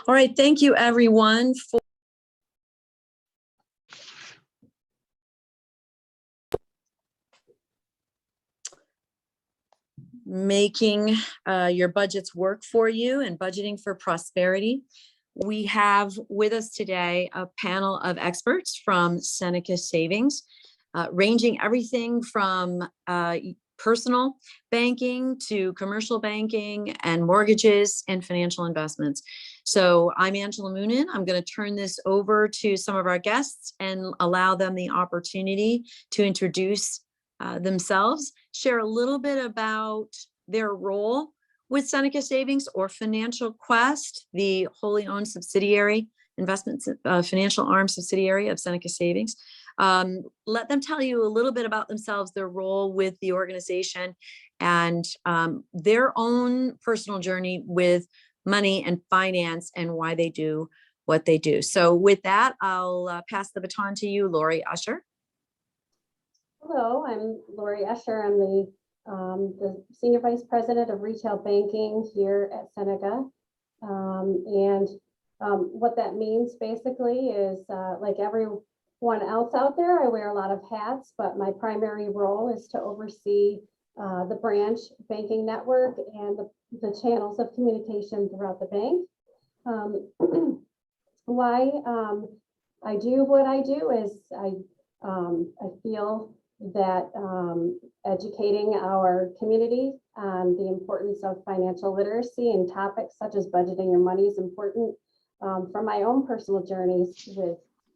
All right, thank you everyone for making your budgets work for you and budgeting for prosperity. We have with us today a panel of experts from Seneca Savings, ranging everything from personal banking to commercial banking and mortgages and financial investments. So I'm Angela Moonin. I'm going to turn this over to some of our guests and allow them the opportunity to introduce themselves, share a little bit about their role with Seneca Savings or Financial Quest, the wholly owned subsidiary, investment financial arm subsidiary of Seneca Savings. Let them tell you a little bit about themselves, their role with the organization, and their own personal journey with money and finance and why they do what they do. So with that, I'll pass the baton to you, Lori Escher. Hello, I'm Lori Escher. I'm the Senior Vice President of Retail Banking here at Seneca. What that means basically is like everyone else out there, I wear a lot of hats, but my primary role is to oversee the branch banking network and the channels of communication throughout the bank. Why I do what I do is I feel that educating our community on the importance of financial literacy and topics such as budgeting your money is important for my own personal journeys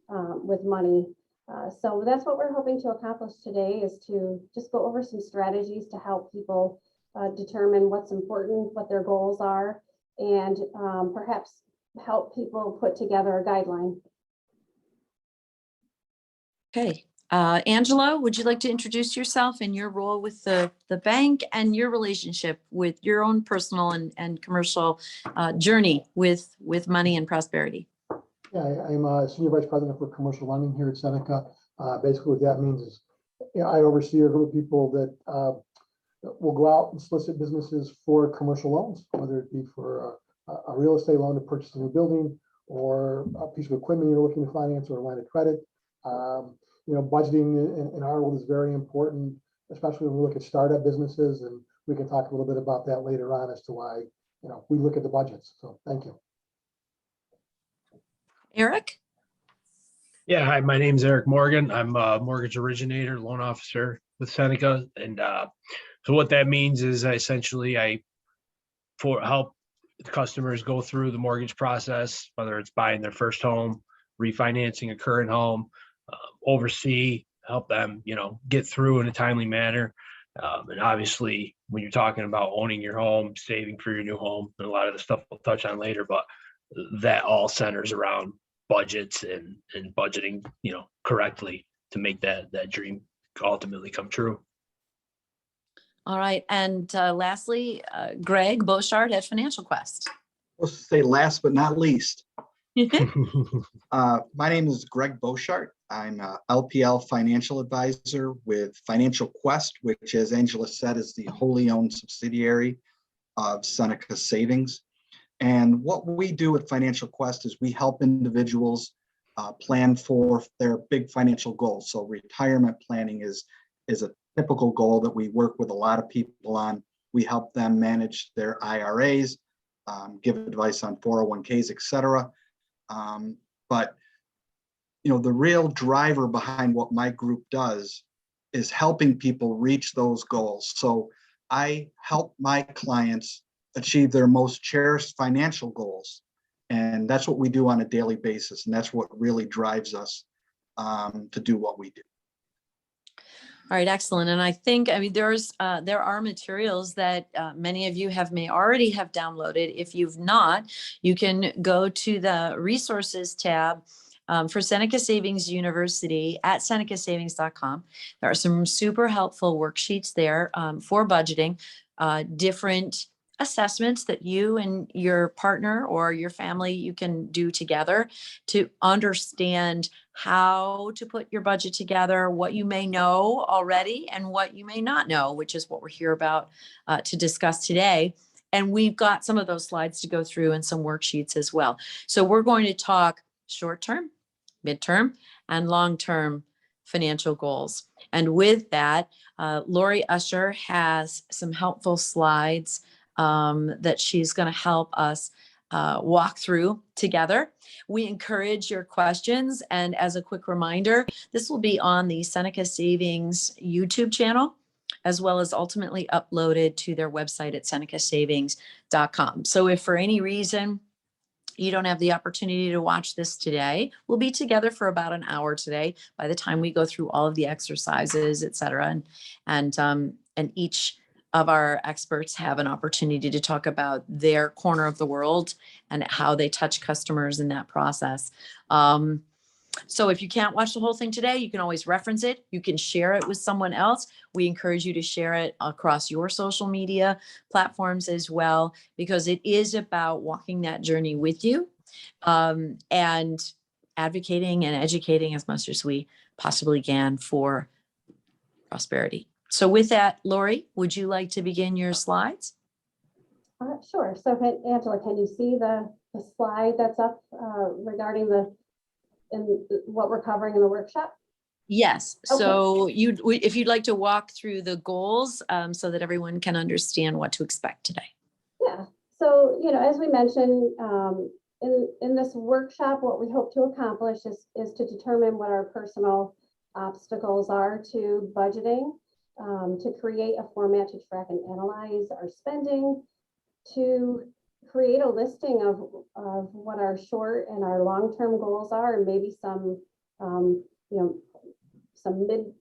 with money. So that's what we're hoping to accomplish today, is to just go over some strategies to help people determine what's important, what their goals are, and perhaps help people put together a guideline. Okay. Angela, would you like to introduce yourself and your role with the bank and your relationship with your own personal and commercial journey with money and prosperity? Yeah, I'm a Senior Vice President for Commercial Lending here at Seneca. Basically what that means is I oversee a group of people that will go out and solicit businesses for commercial loans, whether it be for a real estate loan to purchase a new building, or a piece of equipment you're looking to finance, or a line of credit. Budgeting in our world is very important, especially when we look at startup businesses, and we can talk a little bit about that later on as to why we look at the budgets. So thank you. Eric? Yeah, hi, my name is Eric Morgan. I'm a mortgage originator, loan officer with Seneca. And so what that means is I help customers go through the mortgage process, whether it's buying their first home, refinancing a current home, oversee, help them, get through in a timely manner. And obviously, when you're talking about owning your home, saving for your new home, and a lot of the stuff we'll touch on later, but that all centers around budgets and budgeting, correctly to make that dream ultimately come true. All right. And lastly, Greg Beauchart at Financial Quest. Let's say last but not least. My name is Greg Beauchart. I'm a LPL financial advisor with Financial Quest, which, as Angela said, is the wholly owned subsidiary of Seneca Savings. And what we do at Financial Quest is we help individuals plan for their big financial goals. So retirement planning is a typical goal that we work with a lot of people on. We help them manage their IRAs, give advice on 401ks, et cetera. But the real driver behind what my group does is helping people reach those goals. So I help my clients achieve their most cherished financial goals. And that's what we do on a daily basis. And that's what really drives us to do what we do. All right, excellent. And I think, there are materials that many of you may already have downloaded. If you've not, you can go to the resources tab for Seneca Savings University at senecasavings.com. There are some super helpful worksheets there for budgeting, different assessments that you and your partner or your family, you can do together to understand how to put your budget together, what you may know already and what you may not know, which is what we're here about to discuss today. And we've got some of those slides to go through and some worksheets as well. So we're going to talk short-term, midterm, and long-term financial goals. And with that, Lori Escher has some helpful slides that she's going to help us walk through together. We encourage your questions. And as a quick reminder, this will be on the Seneca Savings YouTube channel, as well as ultimately uploaded to their website at senecasavings.com. So if for any reason you don't have the opportunity to watch this today, we'll be together for about an hour today by the time we go through all of the exercises, et cetera. And each of our experts have an opportunity to talk about their corner of the world and how they touch customers in that process. So if you can't watch the whole thing today, you can always reference it. You can share it with someone else. We encourage you to share it across your social media platforms as well, because it is about walking that journey with you and advocating and educating as much as we possibly can for prosperity. So with that, Lori, would you like to begin your slides? Sure. So Angela, can you see the slide that's up regarding what we're covering in the workshop? Yes. Okay. So if you'd like to walk through the goals so that everyone can understand what to expect today. Yeah. So, as we mentioned, in this workshop, what we hope to accomplish is to determine what our personal obstacles are to budgeting, to create a format to track and analyze our spending, to create a listing of what our short and our long-term goals are, and maybe some mid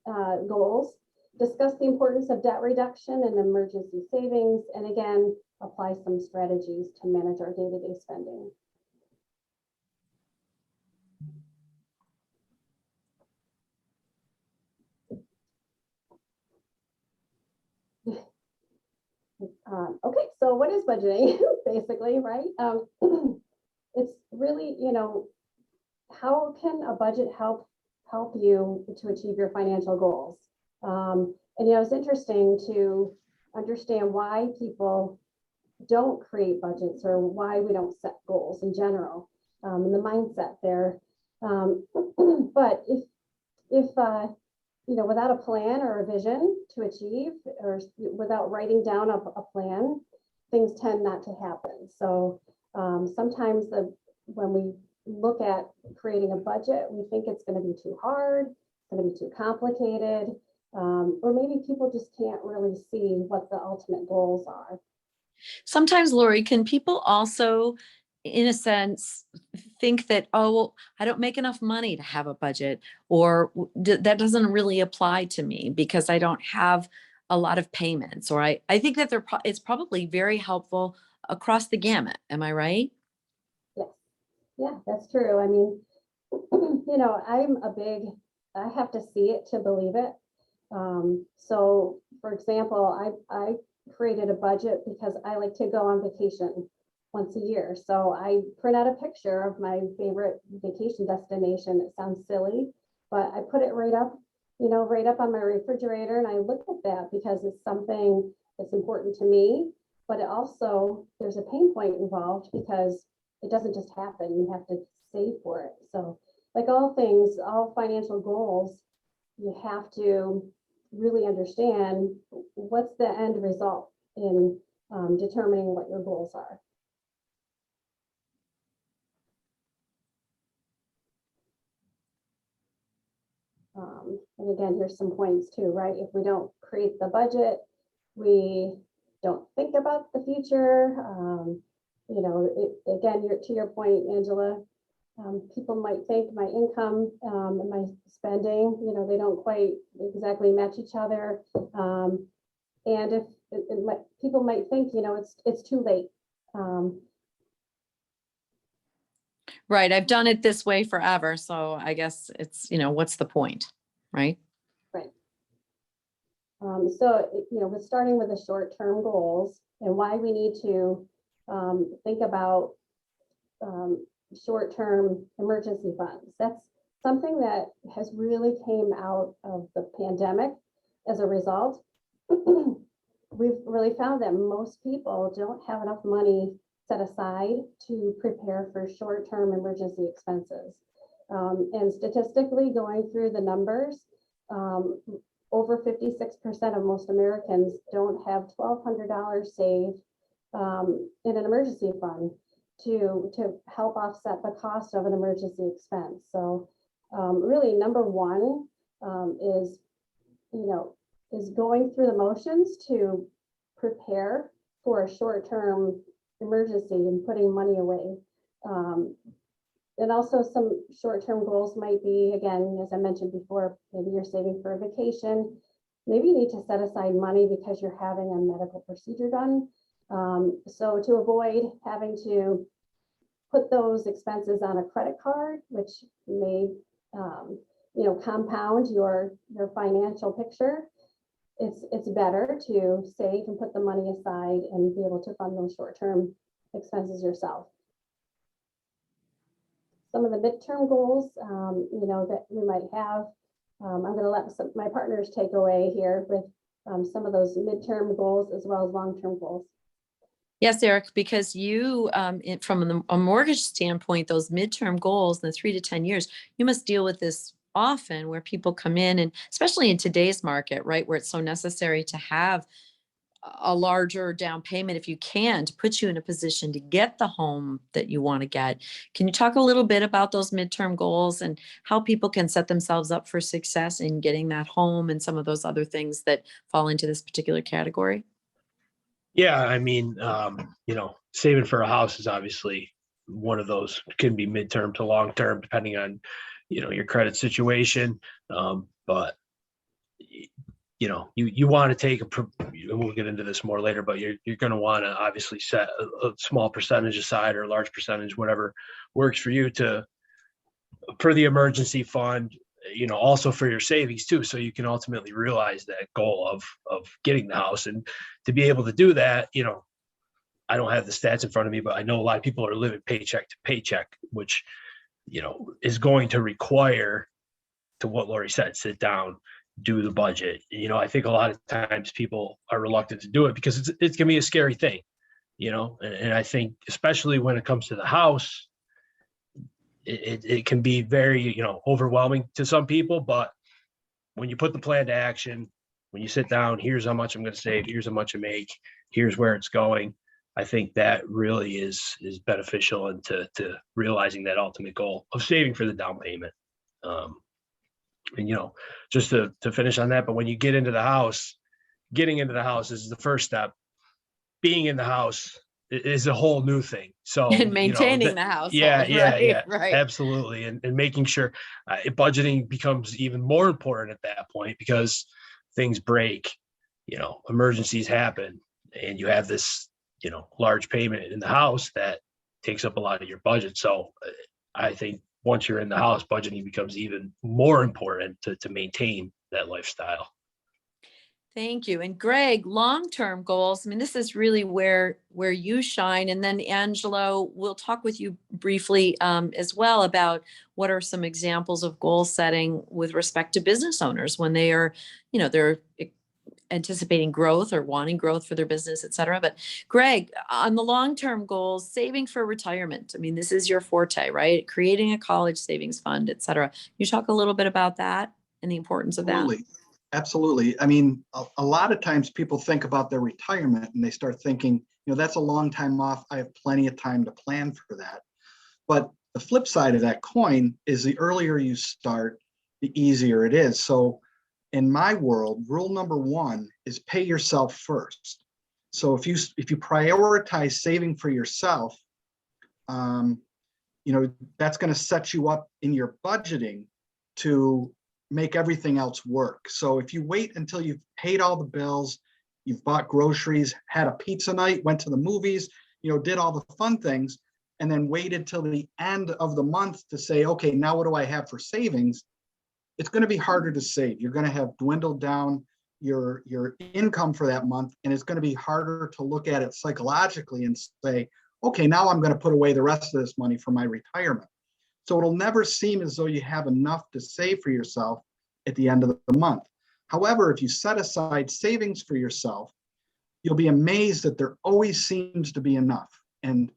goals, discuss the importance of debt reduction and emergency savings, and again, apply some strategies to manage our day-to-day spending. Okay, so what is budgeting? Basically, right? It's really, how can a budget help you to achieve your financial goals? And it's interesting to understand why people don't create budgets or why we don't set goals in general, and the mindset there. But if without a plan or a vision to achieve, or without writing down a plan, things tend not to happen. So sometimes when we look at creating a budget, we think it's going to be too hard, it's going to be too complicated, or maybe people just can't really see what the ultimate goals are. Sometimes, Lori, can people also, in a sense, think that, oh, well, I don't make enough money to have a budget, or that doesn't really apply to me because I don't have a lot of payments, or I think that it's probably very helpful across the gamut. Am I right? Yes. Yeah, that's true. I mean, I have to see it to believe it. So for example, I created a budget because I like to go on vacation once a year. So I print out a picture of my favorite vacation destination. It sounds silly, but I put it right up on my refrigerator, and I look at that because it's something that's important to me, but it also, there's a pain point involved because it doesn't just happen. You have to save for it. So like all things, all financial goals, you have to really understand what's the end result in determining what your goals are. And again, here's some points too, right? If we don't create the budget, we don't think about the future. Again, to your point, Angela, people might think my income and my spending, they don't quite exactly match each other. And if people might think, it's too late. Right. I've done it this way forever. So I guess it's, what's the point, right? Right. So, we're starting with the short-term goals and why we need to think about short-term emergency funds. That's something that has really came out of the pandemic as a result. we've really found that most people don't have enough money set aside to prepare for short-term emergency expenses. And statistically, going through the numbers, over 56% of most Americans don't have $1,200 saved in an emergency fund to help offset the cost of an emergency expense. So really, number one is, is going through the motions to prepare for a short-term emergency and putting money away. And also some short-term goals might be, again, as I mentioned before, maybe you're saving for a vacation. Maybe you need to set aside money because you're having a medical procedure done. So to avoid having to put those expenses on a credit card, which may compound your financial picture, it's better to save and put the money aside and be able to fund those short-term expenses yourself. Some of the midterm goals, that we might have, I'm going to let my partners take away here with some of those midterm goals as well as long-term goals. Yes, Eric, because you, from a mortgage standpoint, those midterm goals in the 3 to 10 years, you must deal with this often where people come in, and especially in today's market, right, where it's so necessary to have a larger down payment if you can, to put you in a position to get the home that you want to get. Can you talk a little bit about those midterm goals and how people can set themselves up for success in getting that home and some of those other things that fall into this particular category? Yeah, I mean, saving for a house is obviously one of those, can be midterm to long term, depending on, your credit situation. But you want to take and we'll get into this more later, but you're going to want to obviously set a small percentage aside, or a large percentage, whatever works for you, for the emergency fund, also for your savings too. So you can ultimately realize that goal of getting the house. And to be able to do that, I don't have the stats in front of me, but I know a lot of people are living paycheck to paycheck, which, is going to require, to what Lori said, sit down, do the budget. I think a lot of times people are reluctant to do it because it's gonna be a scary thing, and I think especially when it comes to the house, it can be very, overwhelming to some people. But when you put the plan to action, when you sit down, here's how much I'm going to save, here's how much I make, here's where it's going, I think that really is beneficial into realizing that ultimate goal of saving for the down payment. And just to finish on that, but when you get into the house, getting into the house is the first step. Being in the house is a whole new thing. So And maintaining the house. Yeah, right. Absolutely. And making sure budgeting becomes even more important at that point, because things break, emergencies happen, and you have this, large payment in the house that takes up a lot of your budget. So I think once you're in the house, budgeting becomes even more important to maintain that lifestyle. Thank you. And Greg, long-term goals. I mean, this is really where you shine. And then Angelo, we'll talk with you briefly as well about what are some examples of goal setting with respect to business owners when they are, they're anticipating growth or wanting growth for their business, et cetera. But Greg, on the long-term goals, saving for retirement. I mean, this is your forte, right? Creating a college savings fund, et cetera. Can you talk a little bit about that and the importance of that? Absolutely. I mean, a lot of times people think about their retirement and they start thinking, that's a long time off. I have plenty of time to plan for that. But the flip side of that coin is the earlier you start, the easier it is. So in my world, rule number one is pay yourself first. So if you prioritize saving for yourself, that's going to set you up in your budgeting to make everything else work. So if you wait until you've paid all the bills, you've bought groceries, had a pizza night, went to the movies, did all the fun things, and then waited till the end of the month to say, okay, now what do I have for savings? It's going to be harder to save. You're going to have dwindled down your income for that month, and it's going to be harder to look at it psychologically and say, okay, now I'm going to put away the rest of this money for my retirement. So it'll never seem as though you have enough to save for yourself at the end of the month. However, if you set aside savings for yourself, you'll be amazed that there always seems to be enough. And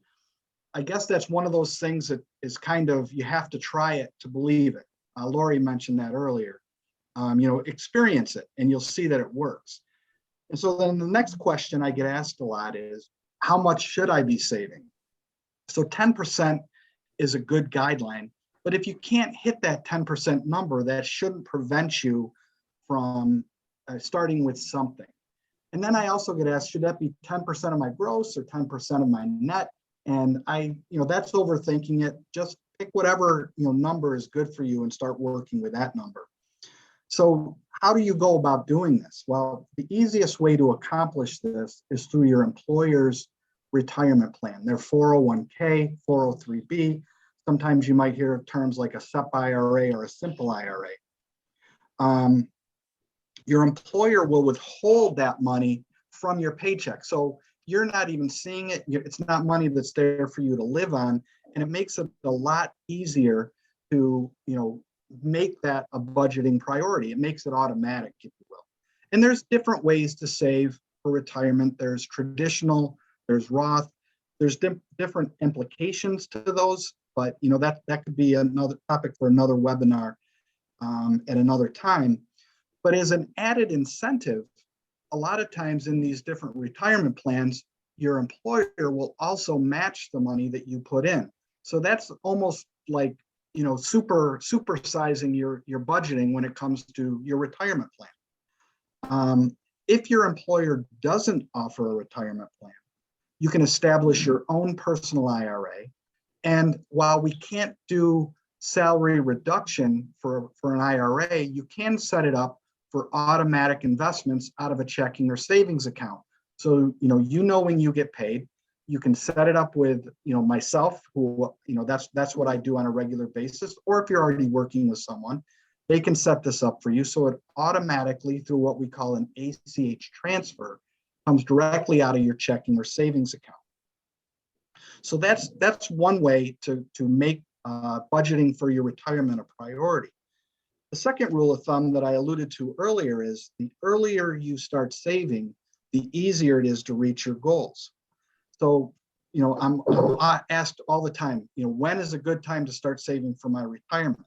I guess that's one of those things that is kind of, you have to try it to believe it. Lori mentioned that earlier. Experience it and you'll see that it works. And so then the next question I get asked a lot is, how much should I be saving? So 10% is a good guideline, but if you can't hit that 10% number, that shouldn't prevent you from starting with something. And then I also get asked, should that be 10% of my gross or 10% of my net? And that's overthinking it. Just pick whatever, number is good for you and start working with that number. So how do you go about doing this? Well, the easiest way to accomplish this is through your employer's retirement plan, their 401k, 403b. Sometimes you might hear terms like a SEP IRA or a simple IRA. Your employer will withhold that money from your paycheck. So you're not even seeing it. It's not money that's there for you to live on. And it makes it a lot easier to, make that a budgeting priority. It makes it automatic, if you will. And there's different ways to save for retirement. There's traditional, there's Roth, there's different implications to those, but that could be another topic for another webinar at another time. But as an added incentive, a lot of times in these different retirement plans, your employer will also match the money that you put in. So that's almost like, supersizing your budgeting when it comes to your retirement plan. If your employer doesn't offer a retirement plan, you can establish your own personal IRA. And while we can't do salary reduction for an IRA, you can set it up for automatic investments out of a checking or savings account. So, when you get paid, you can set it up with, myself, who, that's what I do on a regular basis. Or if you're already working with someone, they can set this up for you. So it automatically, through what we call an ACH transfer, comes directly out of your checking or savings account. So that's one way to make budgeting for your retirement a priority. The second rule of thumb that I alluded to earlier is the earlier you start saving, the easier it is to reach your goals. So, I'm asked all the time, when is a good time to start saving for my retirement?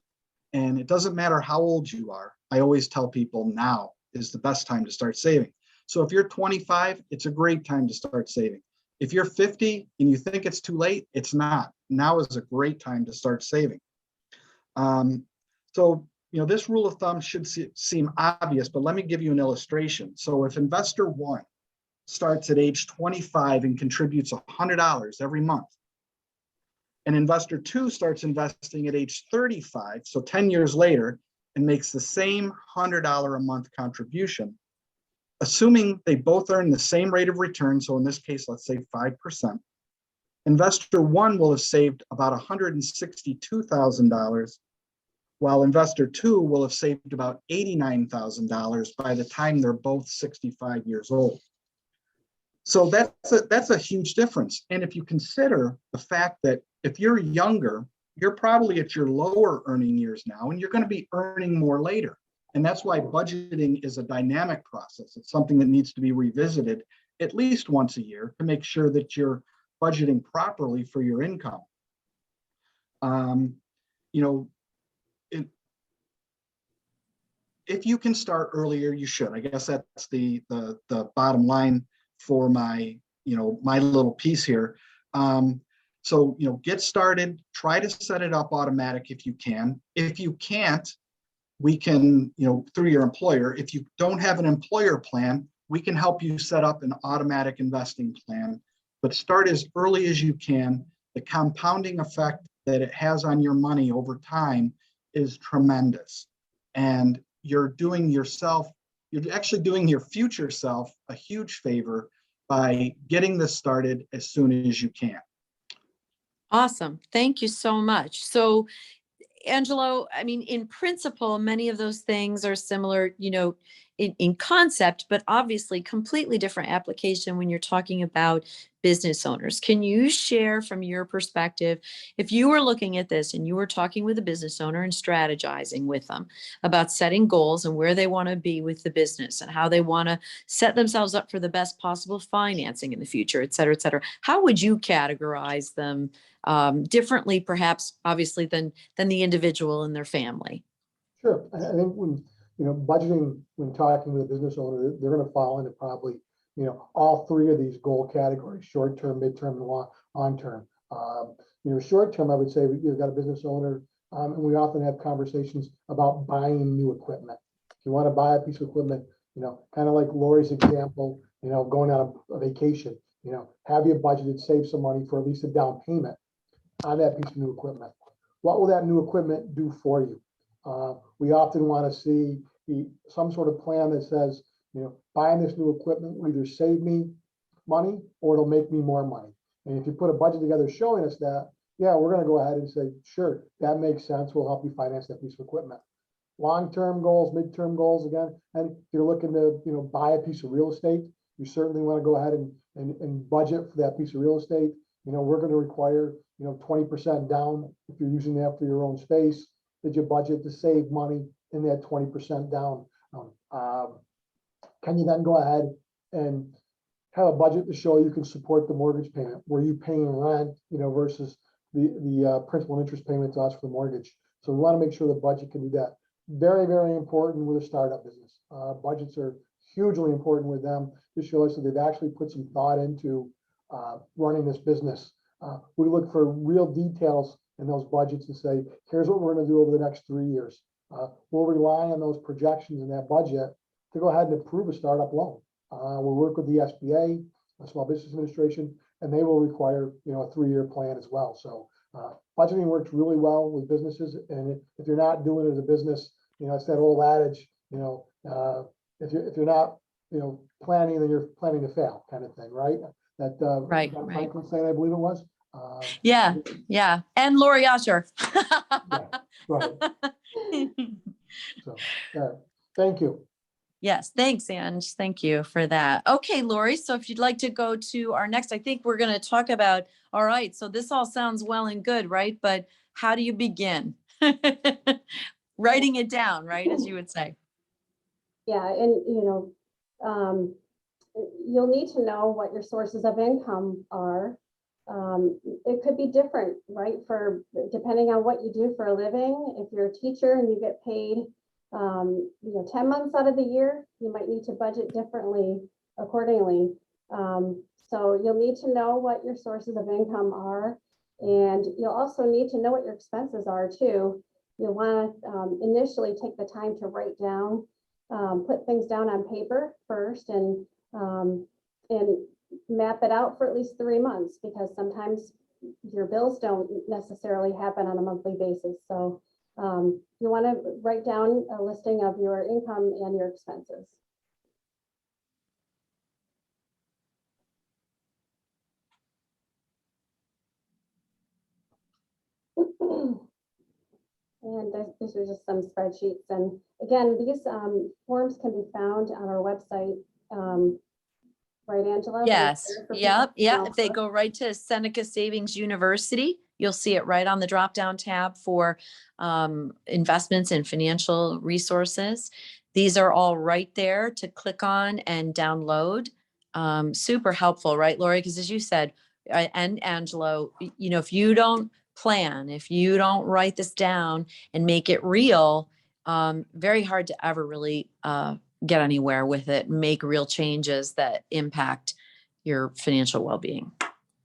And it doesn't matter how old you are. I always tell people now is the best time to start saving. So if you're 25, it's a great time to start saving. If you're 50 and you think it's too late, it's not. Now is a great time to start saving. This rule of thumb should seem obvious, but let me give you an illustration. So if investor one starts at age 25 and contributes $100 every month, and investor two starts investing at age 35, so 10 years later, and makes the same $100 a month contribution, assuming they both earn the same rate of return, so in this case, let's say 5%, investor one will have saved about $162,000, while investor two will have saved about $89,000 by the time they're both 65 years old. So that's a huge difference. And if you consider the fact that if you're younger, you're probably at your lower earning years now, and you're going to be earning more later. And that's why budgeting is a dynamic process. It's something that needs to be revisited at least once a year to make sure that you're budgeting properly for your income. If you can start earlier, you should. I guess that's the bottom line for my little piece here. So get started, try to set it up automatic if you can. If you can't, we can, through your employer, if you don't have an employer plan, we can help you set up an automatic investing plan, but start as early as you can. The compounding effect that it has on your money over time is tremendous. And you're actually doing your future self a huge favor by getting this started as soon as you can. Awesome. Thank you so much. So, Angelo, I mean, in principle, many of those things are similar, in concept, but obviously completely different application when you're talking about business owners. Can you share from your perspective, if you were looking at this and you were talking with a business owner and strategizing with them about setting goals and where they want to be with the business and how they want to set themselves up for the best possible financing in the future, et cetera, how would you categorize them differently, perhaps, obviously, than the individual and their family? Sure. I think when, budgeting, when talking with a business owner, they're going to fall into probably, all three of these goal categories: short term, midterm, and long term. Short term, I would say you've got a business owner, and we often have conversations about buying new equipment. If you want to buy a piece of equipment, kind of like Lori's example, going on a vacation, have you budgeted, save some money for at least a down payment on that piece of new equipment? What will that new equipment do for you? We often want to see some sort of plan that says, buying this new equipment will either save me money or it'll make me more money. And if you put a budget together showing us that, yeah, we're going to go ahead and say, sure, that makes sense. We'll help you finance that piece of equipment. Long-term goals, midterm goals, again, and if you're looking to, buy a piece of real estate, you certainly want to go ahead and budget for that piece of real estate. We're going to require, 20% down if you're using that for your own space. Did you budget to save money in that 20% down? Can you then go ahead and have a budget to show you can support the mortgage payment? Were you paying rent, versus the principal and interest payment to us for the mortgage? So we want to make sure the budget can do that. Very, very important with a startup business. Budgets are hugely important with them to show us that they've actually put some thought into running this business. We look for real details in those budgets and say, here's what we're going to do over the next 3 years. We'll rely on those projections in that budget to go ahead and approve a startup loan. We'll work with the SBA, the Small Business Administration, and they will require, a 3-year plan as well. So budgeting works really well with businesses. And if you're not doing it as a business, it's that old adage, if you're not, planning, then you're planning to fail, kind of thing, right? That Right. Franklin saying, I believe it was. Yeah. And Lori Escher. Yeah, right. So, thank you. Yes, thanks, Ange. Thank you for that. Okay, Lori, so if you'd like to go to our next, I think we're going to talk about, all right, so this all sounds well and good, right? But how do you begin? Writing it down, right, as you would say. Yeah, and you'll need to know what your sources of income are. It could be different, right? For depending on what you do for a living. If you're a teacher and you get paid, 10 months out of the year, you might need to budget differently accordingly. So you'll need to know what your sources of income are, and you'll also need to know what your expenses are too. You'll want to initially take the time to write down, put things down on paper first, and map it out for at least 3 months, because sometimes your bills don't necessarily happen on a monthly basis. So you want to write down a listing of your income and your expenses. And these are just some spreadsheets. And again, these forms can be found on our website. Right, Angela? Yes. Yep. If they go right to Seneca Savings University, you'll see it right on the drop-down tab for investments and financial resources. These are all right there to click on and download. Super helpful, right, Lori? Because as you said, and Angelo, if you don't plan, if you don't write this down and make it real, very hard to ever really get anywhere with it, make real changes that impact your financial well-being.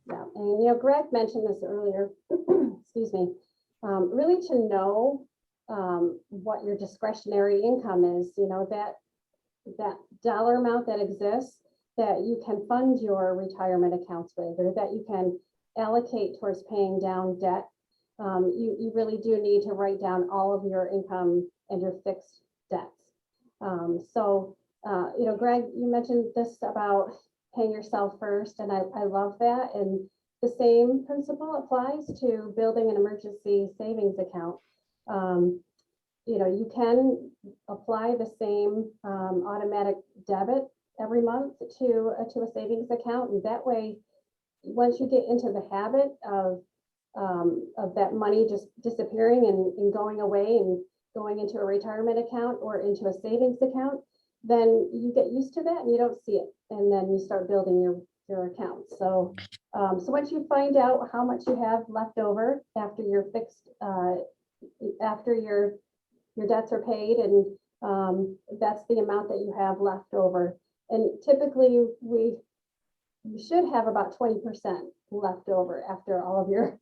Yeah, and Greg mentioned this earlier, excuse me, really to know what your discretionary income is, that dollar amount that exists that you can fund your retirement accounts with, or that you can allocate towards paying down debt. You really do need to write down all of your income and your fixed debts. Greg, you mentioned this about paying yourself first, and I love that. And the same principle applies to building an emergency savings account. you can apply the same automatic debit every month to a savings account. And that way, once you get into the habit of that money just disappearing and going away and going into a retirement account or into a savings account, then you get used to that and you don't see it. And then you start building your account. So, so once you find out how much you have left over after you're fixed, after your debts are paid, and that's the amount that you have left over. And typically you should have about 20% left over after all of your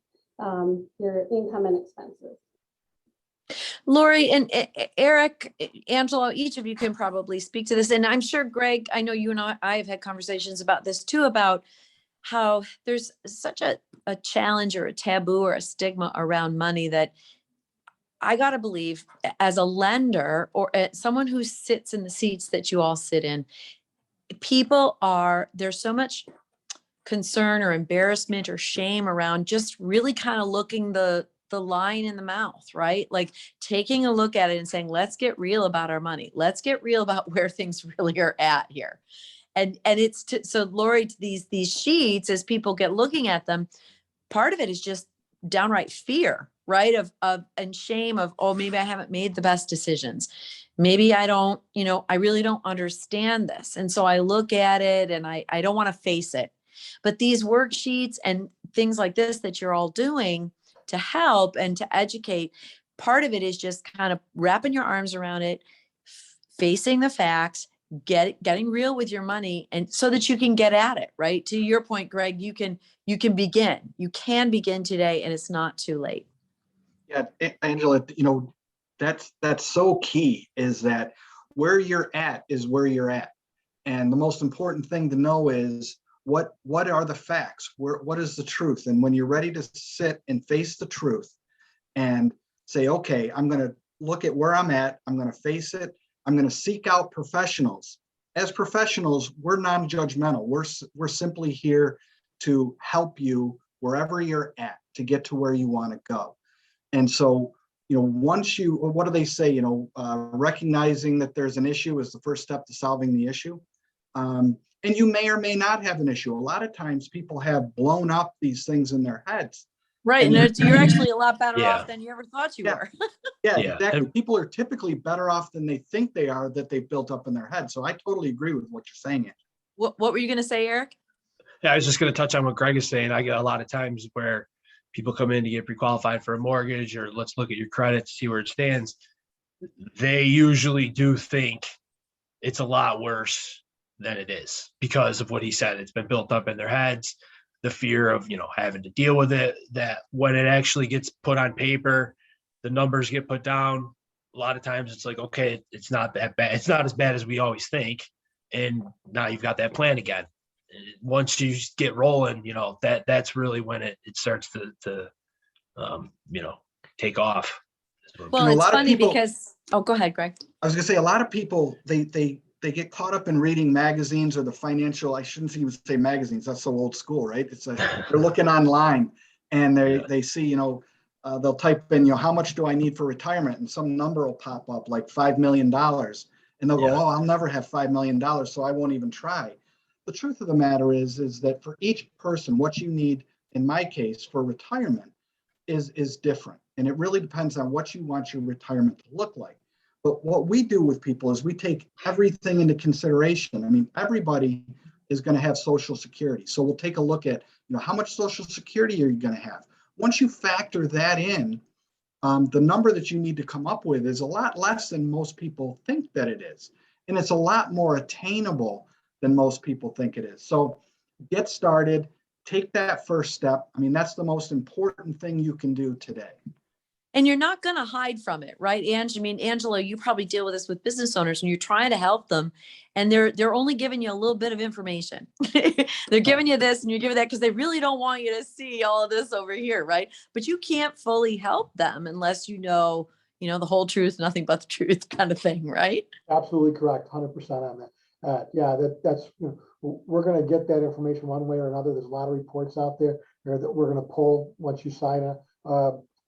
income and expenses. Lori and Eric, Angelo, each of you can probably speak to this. And I'm sure, Greg, I know you and I have had conversations about this too, about how there's such a challenge or a taboo or a stigma around money that I got to believe as a lender or someone who sits in the seats that you all sit in, there's so much concern or embarrassment or shame around just really kind of looking the line in the mouth, right? Like taking a look at it and saying, let's get real about our money. Let's get real about where things really are at here. And it's so Lori, these sheets, as people get looking at them, part of it is just downright fear, right? And shame of, oh, maybe I haven't made the best decisions. Maybe I don't, I really don't understand this. And so I look at it and I don't want to face it. But these worksheets and things like this that you're all doing to help and to educate, part of it is just kind of wrapping your arms around it, facing the facts, getting real with your money, and so that you can get at it, right? To your point, Greg, you can begin today, and it's not too late. Yeah, Angela, that's so key, is that where you're at is where you're at. And the most important thing to know is what are the facts? What is the truth? And when you're ready to sit and face the truth and say, okay, I'm going to look at where I'm at, I'm going to face it, I'm going to seek out professionals. As professionals, we're non-judgmental. We're simply here to help you wherever you're at to get to where you want to go. And so, once what do they say? Recognizing that there's an issue is the first step to solving the issue. And you may or may not have an issue. A lot of times people have blown up these things in their heads. Right. And you're actually a lot better off than you ever thought you were. Yeah, exactly. And people are typically better off than they think they are, that they've built up in their head. So I totally agree with what you're saying. What were you going to say, Eric? Yeah, I was just going to touch on what Greg is saying. I get a lot of times where people come in to get pre-qualified for a mortgage, or let's look at your credit, see where it stands. They usually do think it's a lot worse than it is because of what he said. It's been built up in their heads, the fear of, having to deal with it, that when it actually gets put on paper, the numbers get put down. A lot of times it's like, okay, it's not that bad. It's not as bad as we always think. And now you've got that plan again. Once you get rolling, that's really when it starts to take off. Well, it's funny because, go ahead, Greg. I was gonna say, a lot of people, they get caught up in reading magazines or the financial, I shouldn't even say magazines, that's so old school, right? They're looking online and they see, they'll type in, how much do I need for retirement? And some number will pop up like $5 million. And they'll go, oh, I'll never have $5 million, so I won't even try. The truth of the matter is that for each person, what you need, in my case, for retirement is different. And it really depends on what you want your retirement to look like. But what we do with people is we take everything into consideration. I mean, everybody is going to have Social Security. So we'll take a look at, how much Social Security are you going to have? Once you factor that in, the number that you need to come up with is a lot less than most people think that it is. And it's a lot more attainable than most people think it is. So get started, take that first step. I mean, that's the most important thing you can do today. And you're not going to hide from it, right, Ange? I mean, Angela, you probably deal with this with business owners when you're trying to help them, and they're only giving you a little bit of information. They're giving you this and you're giving that because they really don't want you to see all of this over here, right? But you can't fully help them unless you know the whole truth, nothing but the truth kind of thing, right? Absolutely correct, 100% on that. That's we're going to get that information one way or another. There's a lot of reports out there that we're going to pull once you sign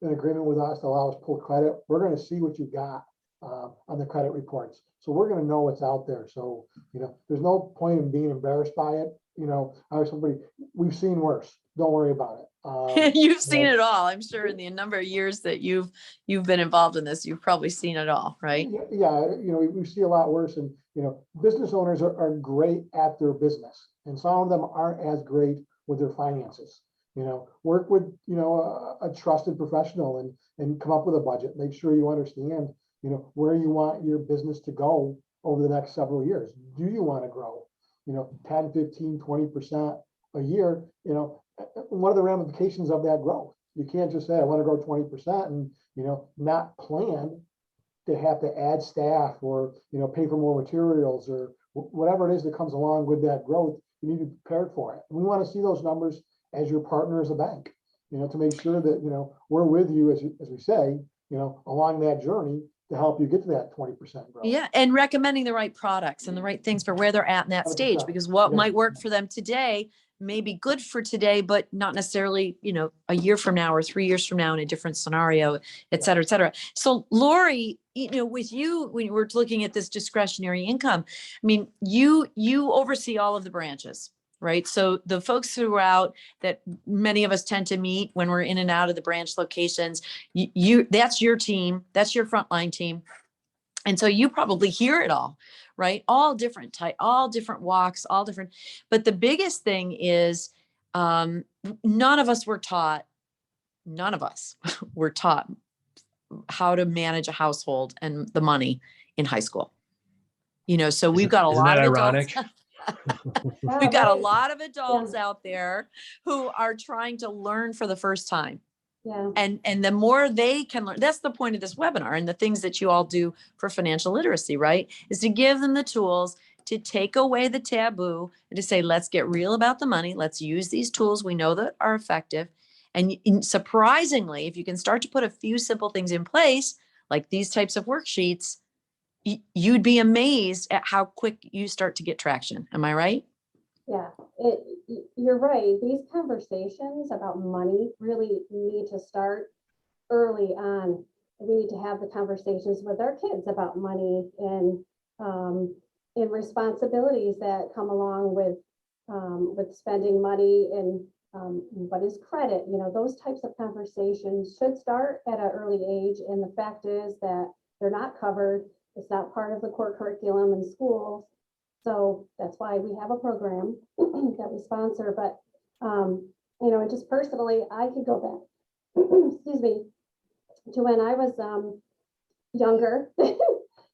an agreement with us to allow us to pull credit. We're going to see what you got. on the credit reports. So we're going to know what's out there. So, there's no point in being embarrassed by it. We've seen worse. Don't worry about it. You've seen it all. I'm sure in the number of years that you've been involved in this, you've probably seen it all, right? Yeah, we see a lot worse, and business owners are great at their business, and some of them aren't as great with their finances. Work with a trusted professional and come up with a budget. Make sure you understand where you want your business to go over the next several years. Do you want to grow 10, 15, 20% a year? What are the ramifications of that growth? You can't just say I want to grow 20% and not plan to have to add staff or pay for more materials or whatever it is that comes along with that growth. You need to be prepared for it. We want to see those numbers as your partner as a bank, to make sure that we're with you as we say, along that journey to help you get to that 20% growth. Yeah, and recommending the right products and the right things for where they're at in that stage, 100%. because what Yeah. might work for them today may be good for today, but not necessarily, a year from now or 3 years from now in a different scenario, et cetera, et cetera. So Lori, with you, when we're looking at this discretionary income, I mean, you oversee all of the branches, right? So the folks throughout that many of us tend to meet when we're in and out of the branch locations, that's your team, that's your frontline team. And so you probably hear it all, right? All different type, all different walks, all different. But the biggest thing is none of us were taught how to manage a household and the money in high school. So we've got a Isn't lot that of ironic? adults. Yeah, We've got a right. lot of adults out there who are trying to learn for the first time. Yeah. And the more they can learn, that's the point of this webinar and the things that you all do for financial literacy, right? Is to give them the tools to take away the taboo and to say, let's get real about the money. Let's use these tools we know that are effective. And surprisingly, if you can start to put a few simple things in place, like these types of worksheets, you'd be amazed at how quick you start to get traction. Am I right? Yeah, you're right. These conversations about money really need to start early on. We need to have the conversations with our kids about money and responsibilities that come along with spending money and what is credit. Those types of conversations should start at an early age. And the fact is that they're not covered. It's not part of the core curriculum in schools. So that's why we have a program that we sponsor. But, and just personally, I could go back, excuse me, to when I was younger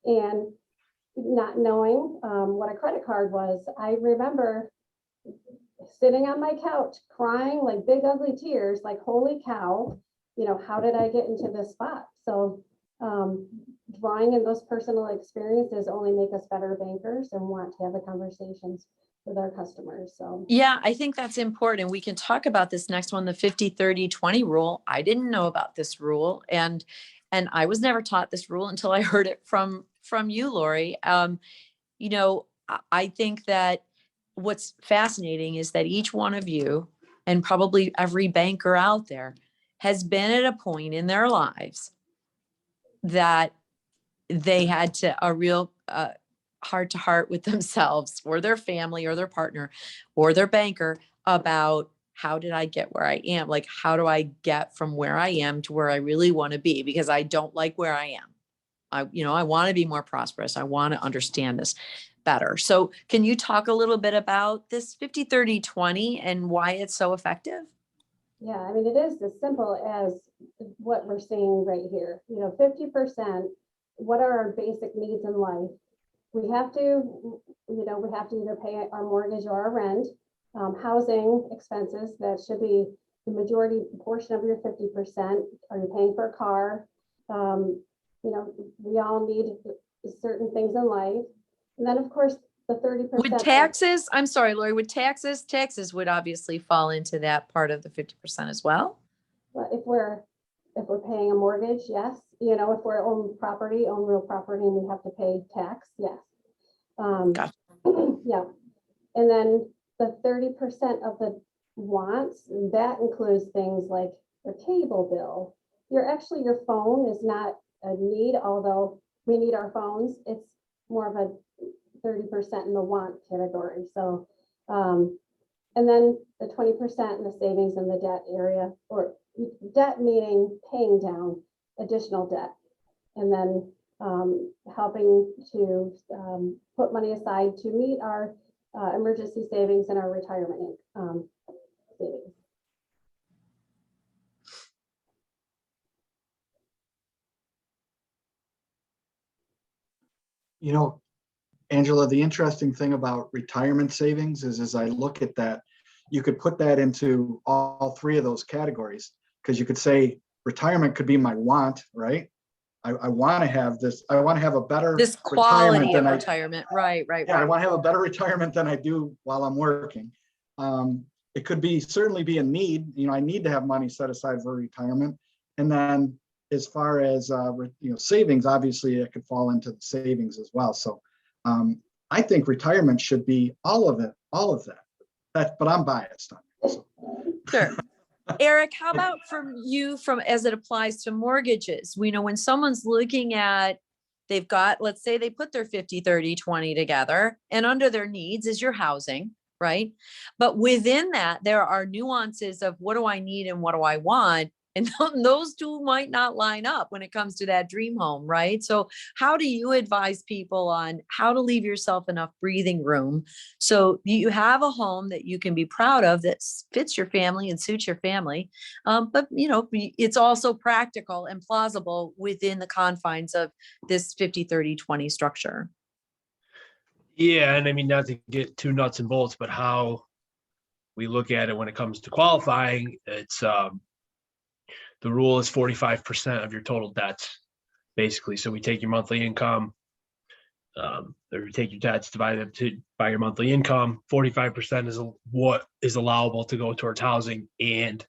and not knowing what a credit card was. I remember sitting on my couch crying like big ugly tears, like, holy cow, how did I get into this spot? So drawing in those personal experiences only make us better bankers and want to have the conversations with our customers. So yeah, I think that's important. We can talk about this next one, the 50-30-20 rule. I didn't know about this rule, and I was never taught this rule until I heard it from you, Lori. I think that what's fascinating is that each one of you, and probably every banker out there, has been at a point in their lives that they had a real heart to heart with themselves or their family or their partner or their banker about, how did I get where I am? Like, how do I get from where I am to where I really want to be? Because I don't like where I am. I want to be more prosperous. I want to understand this better. So can you talk a little bit about this 50-30-20 and why it's so effective? yeah, I mean, it is as simple as what we're seeing right here. 50%, what are our basic needs in life? We have to either pay our mortgage or our rent, housing expenses, that should be the majority portion of your 50%. Are you paying for a car? We all need certain things in life. And then of course, the 30%. Would taxes, I'm sorry, Lori, would taxes would obviously fall into that part of the 50% as well? If we're paying a mortgage, yes. If we're own real property, and we have to pay tax, yes. Gotcha. Yeah. And then the 30% of the wants, that includes things like your cable bill. Your phone is not a need, although we need our phones. It's more of a 30% in the want category. So, and then the 20% in the savings and the debt area, or debt meaning paying down additional debt, and then helping to put money aside to meet our emergency savings and our retirement savings. You know, Angela, the interesting thing about retirement savings is, as I look at that, you could put that into all three of those categories, because you could say retirement could be my want, right? I want to have this, I want to have a better This retirement quality than of I, retirement, right, yeah, I right. want to have a better retirement than I do while I'm working. It could be certainly be a need, you know, I need to have money set aside for retirement. And then as far as, savings, obviously it could fall into the savings as well. So I think retirement should be all of it, all of that, but I'm biased on it. So. Sure. Eric, how about from you, from as it applies to mortgages? We know when someone's looking at, they've got, let's say they put their 50, 30, 20 together, and under their needs is your housing, right? But within that, there are nuances of what do I need and what do I want? And those two might not line up when it comes to that dream home, right? So how do you advise people on how to leave yourself enough breathing room so you have a home that you can be proud of, that fits your family and suits your family, but it's also practical and plausible within the confines of this 50, 30, 20 structure? Yeah, and I mean, not to get too nuts and bolts, but how we look at it when it comes to qualifying, it's the rule is 45% of your total debts, basically. So we take your monthly income, or we take your debts, divide them by your monthly income. 45% is what is allowable to go towards housing and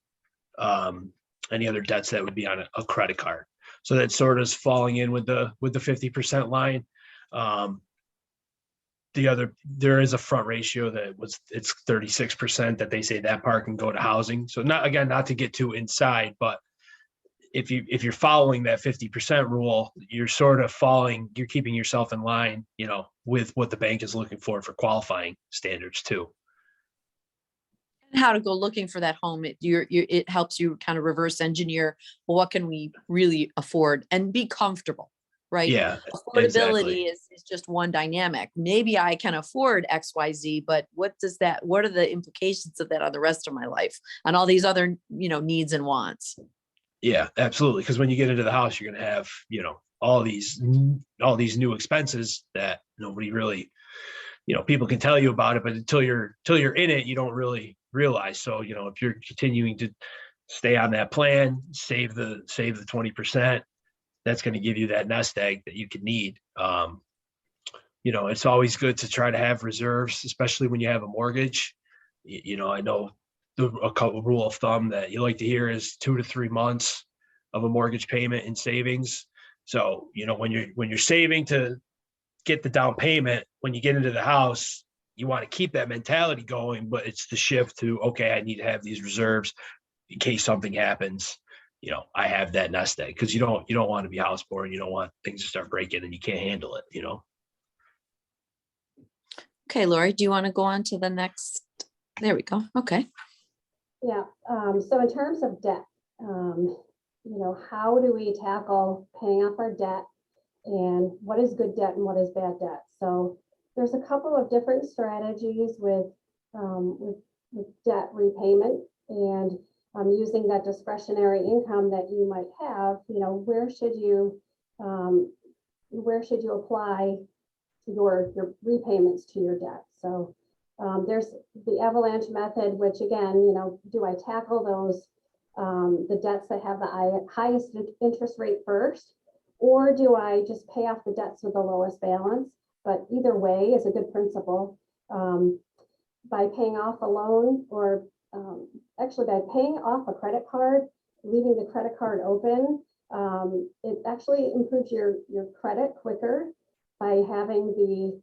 any other debts that would be on a credit card. So that sort of is falling in with the 50% line. There is a front ratio it's 36% that they say that part can go to housing. So not to get too inside, but if you're following that 50% rule, you're sort of you're keeping yourself in line, with what the bank is looking for qualifying standards too. And how to go looking for that home. It helps you kind of reverse engineer, well, what can we really afford and be comfortable, right? Yeah, Affordability exactly. is just one dynamic. Maybe I can afford XYZ, but what are the implications of that on the rest of my life, on all these other, needs and wants? Yeah, absolutely. Because when you get into the house, you're going to have, all these new expenses that nobody really, people can tell you about it, but until you're in it, you don't really realize. So, if you're continuing to stay on that plan, save the 20%, that's going to give you that nest egg that you can need. It's always good to try to have reserves, especially when you have a mortgage. I know a rule of thumb that you like to hear is 2 to 3 months of a mortgage payment in savings. So, when you're saving to get the down payment, when you get into the house, you want to keep that mentality going, but it's the shift to, okay, I need to have these reserves in case something happens. I have that nest egg, because you don't want to be house poor, and you don't want things to start breaking and you can't handle it. Okay, Lori, do you want to go on to the next? There we go. Okay. Yeah. So in terms of debt, how do we tackle paying off our debt, and what is good debt and what is bad debt? So there's a couple of different strategies with debt repayment, and using that discretionary income that you might have. Where should you apply your repayments to your debt? So there's the Avalanche Method, which again, do I tackle those the debts that have the highest interest rate first, or do I just pay off the debts with the lowest balance? But either way is a good principle. By paying off a loan, or actually by paying off a credit card, leaving the credit card open, it actually improves your credit quicker by having the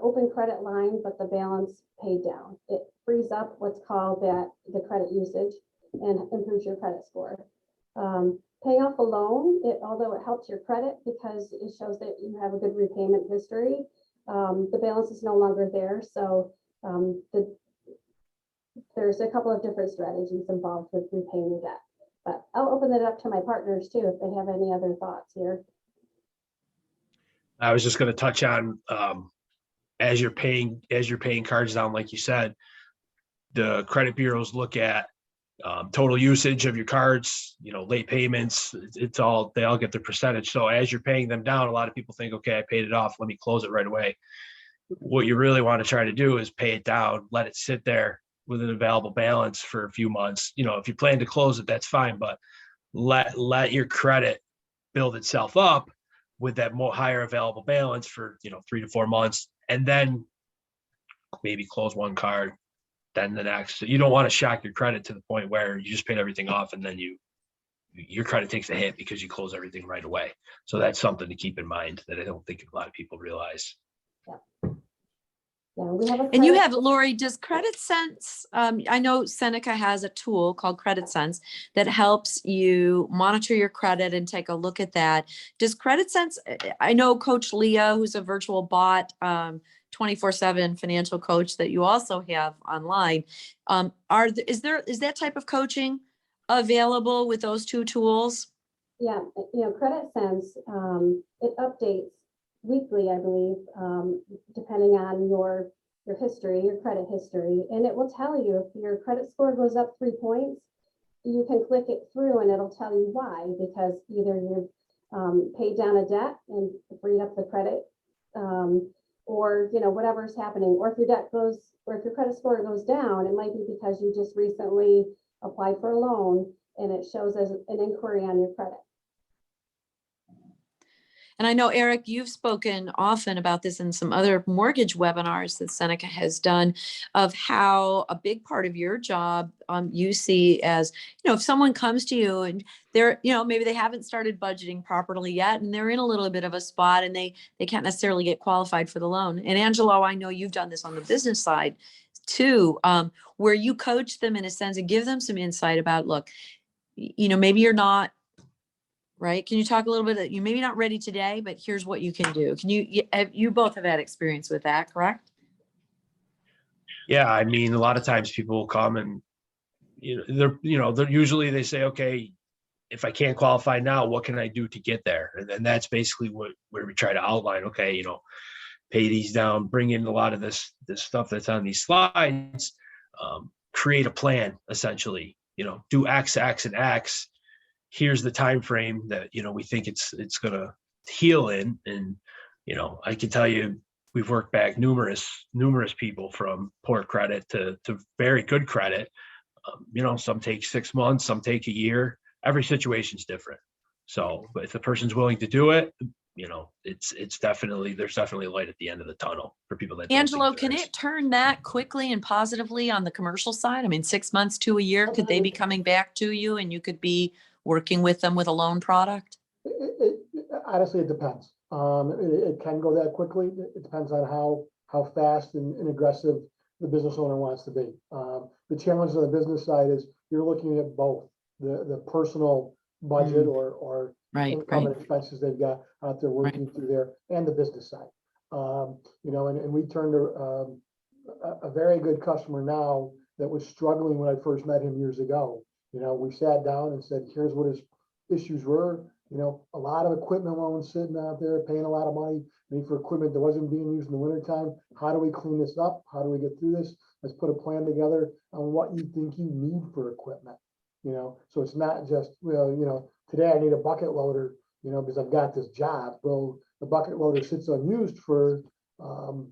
open credit line, but the balance paid down. It frees up what's called the credit usage and improves your credit score. paying off a loan, although it helps your credit because it shows that you have a good repayment history, the balance is no longer there. So there's a couple of different strategies involved with repaying your debt. But I'll open it up to my partners too, if they have any other thoughts here. I was just going to touch on, as you're paying cards down, like you said, the credit bureaus look at total usage of your cards, late payments. They all get their percentage. So as you're paying them down, a lot of people think, okay, I paid it off, let me close it right away. What you really want to try to do is pay it down, let it sit there with an available balance for a few months. If you plan to close it, that's fine, but let your credit build itself up with that more higher available balance for 3 to 4 months, and then maybe close one card, then the next. So you don't want to shock your credit to the point where you just paid everything off and then your credit takes a hit because you close everything right away. So that's something to keep in mind that I don't think a lot of people realize. Yeah, we have a And you credit- have, Lori, does Credit Sense, I know Seneca has a tool called Credit Sense that helps you monitor your credit and take a look at that. Does Credit Sense, I know Coach Leah, who's a virtual bot, 24/7 financial coach that you also have online. Is that type of coaching available with those two tools? Yeah, Credit Sense, it updates weekly, I believe, depending on your history, your credit history, and it will tell you if your credit score goes up 3 points, you can click it through and it'll tell you why, because either you've paid down a debt and freed up the credit, or whatever's happening, or if your credit score goes down, it might be because you just recently applied for a loan and it shows as an inquiry on your credit. And I know, Eric, you've spoken often about this in some other mortgage webinars that Seneca has done, of how a big part of your job you see as, if someone comes to you and they're, maybe they haven't started budgeting properly yet and they're in a little bit of a spot and they can't necessarily get qualified for the loan. And Angelo, I know you've done this on the business side too, where you coach them in a sense and give them some insight about, look, maybe you're not, right? Can you talk a little bit that you maybe not ready today, but here's what you can do. Can you both have had experience with that, correct? Yeah. I mean, a lot of times people will come and, they're usually they say, okay, if I can't qualify now, what can I do to get there? And then that's basically where we try to outline, okay, pay these down, bring in a lot of this stuff that's on these slides, create a plan, essentially, do X, X, and X. Here's the time frame that we think it's going to heal in, and I can tell you we've worked back numerous people from poor credit to very good credit. Some take 6 months, some take a year. Every situation's different. So, but if the person's willing to do it, there's definitely light at the end of the tunnel for people that. Angelo, can it turn that quickly and positively on the commercial side? I mean, 6 months to a year, could they be coming back to you and you could be working with them with a loan product? Honestly, it depends. It can go that quickly. It depends on how fast and aggressive the business owner wants to be. The challenge on the business side is you're looking at both the personal budget or income and expenses they've got out there working through there, and the business side. And we turned a very good customer now that was struggling when I first met him years ago. We sat down and said, here's what his issues were. A lot of equipment loans sitting out there, paying a lot of money for equipment that wasn't being used in the wintertime. How do we clean this up? How do we get through this? Let's put a plan together on what you think you need for equipment. So it's not just, today I need a bucket loader, because I've got this job. Well, the bucket loader sits unused for, 4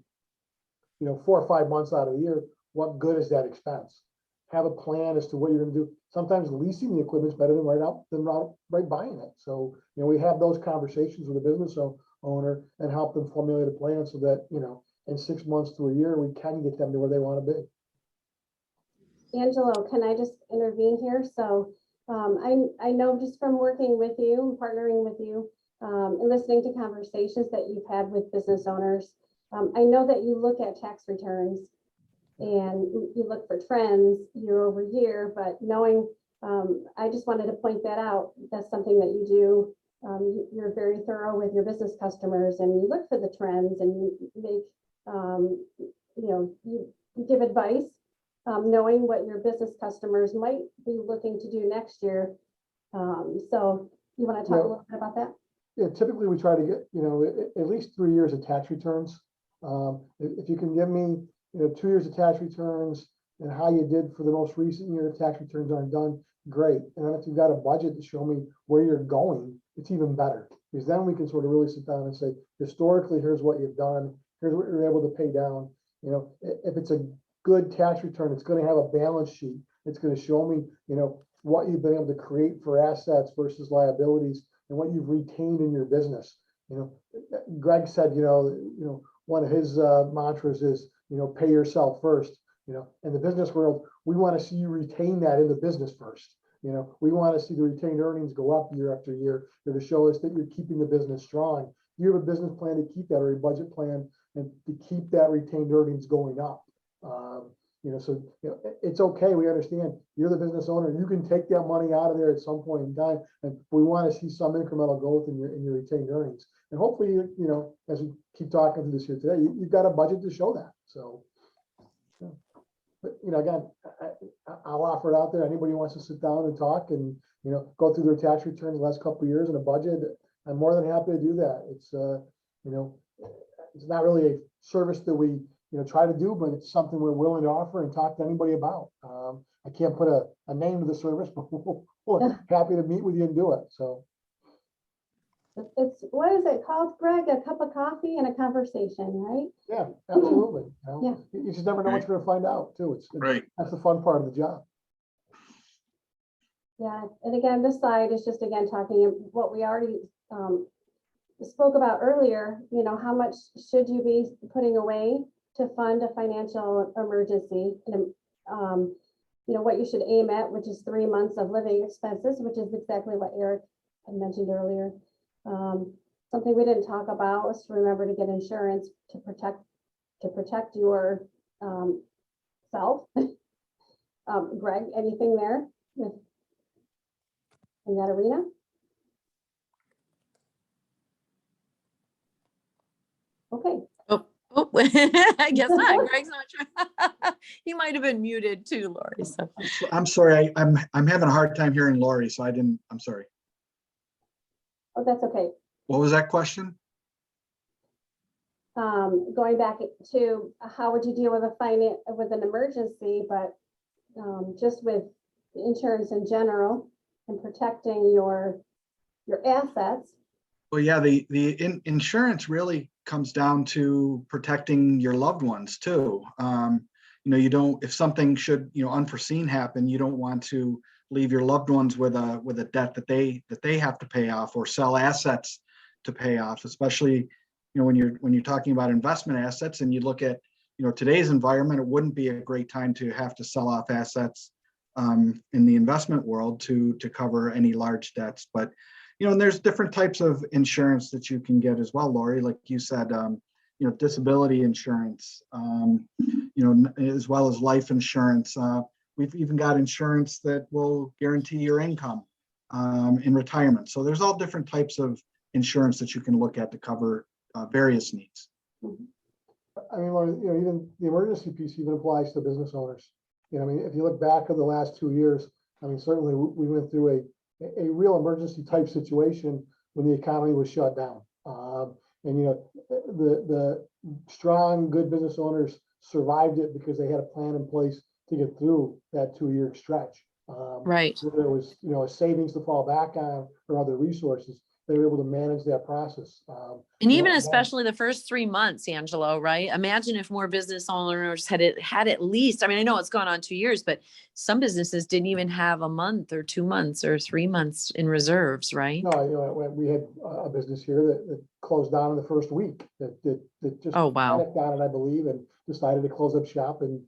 or 5 months out of the year. What good is that expense? Have a plan as to what you're going to do. Sometimes leasing the equipment is better than right buying it. So, we have those conversations with the business owner and help them formulate a plan so that, in 6 months to a year, we can get them to where they want to be. Angelo, can I just intervene here? So I know just from working with you and partnering with you and listening to conversations that you've had with business owners, I know that you look at tax returns and you look for trends year over year, but knowing I just wanted to point that out. That's something that you do. You're very thorough with your business customers, and you look for the trends, and you make, you give advice, knowing what your business customers might be looking to do next year. So you want to talk a little bit about that? Yeah, typically we try to get, at least 3 years of tax returns. If you can give me, 2 years of tax returns and how you did for the most recent year of tax returns aren't done, great. And then if you've got a budget to show me where you're going, it's even better. Because then we can sort of really sit down and say, historically, here's what you've done. Here's what you're able to pay down. If it's a good tax return, it's going to have a balance sheet. It's going to show me, what you've been able to create for assets versus liabilities and what you've retained in your business. Greg said, one of his mantras is, pay yourself first. In the business world, we want to see you retain that in the business first. We want to see the retained earnings go up year after year to show us that you're keeping the business strong. You have a business plan to keep that, or a budget plan, and to keep that retained earnings going up. It's okay. We understand you're the business owner. You can take that money out of there at some point in time, and we want to see some incremental growth in your retained earnings. And hopefully, as we keep talking through this here today, you've got a budget to show that. So, but again, I'll offer it out there. Anybody who wants to sit down and talk and go through their tax returns the last couple of years and a budget, I'm more than happy to do that. It's it's not really a service that we try to do, but it's something we're willing to offer and talk to anybody about. I can't put a name to the service, but we're happy to meet with you and do it. So it's, what is it called, Greg? A cup of coffee and a conversation, right? yeah, absolutely. Yeah. You just never know what you're going to find out too. It's Right. That's the fun part of the job. Yeah, and again, this slide is just, again, talking what we already spoke about earlier. How much should you be putting away to fund a financial emergency? And what you should aim at, which is 3 months of living expenses, which is exactly what Eric had mentioned earlier. Something we didn't talk about was to remember to get insurance to protect your self. Greg, anything there in that arena? Okay. Oh, I guess not. Greg's not sure. He might have been muted too, Lori. So I'm sorry. I'm having a hard time hearing Lori, so I'm sorry. Oh, that's okay. What was that question? Going back to how would you deal with an emergency, but just with insurance in general and protecting your assets. Well, yeah, the insurance really comes down to protecting your loved ones too. You don't, if something should, unforeseen happen, you don't want to leave your loved ones with a debt that they have to pay off or sell assets to pay off, especially, when you're talking about investment assets and you look at, today's environment, it wouldn't be a great time to have to sell off assets in the investment world to cover any large debts. But and there's different types of insurance that you can get as well, Lori, like you said, disability insurance, as well as life insurance. We've even got insurance that will guarantee your income in retirement. So there's all different types of insurance that you can look at to cover various needs. I mean, Lauren, even the emergency piece even applies to business owners. If you look back at the last 2 years, certainly we went through a real emergency type situation when the economy was shut down. The strong, good business owners survived it because they had a plan in place to get through that 2-year stretch. right. Whether it was, a savings to fall back on or other resources, they were able to manage that process. And even especially the first 3 months, Angelo, right? Imagine if more business owners had at least, I know it's gone on 2 years, but some businesses didn't even have a month or 2 months or 3 months in reserves, right? No, we had a business here that closed down in the first week that just Oh, wow. panicked on it, I believe, and decided to close up shop and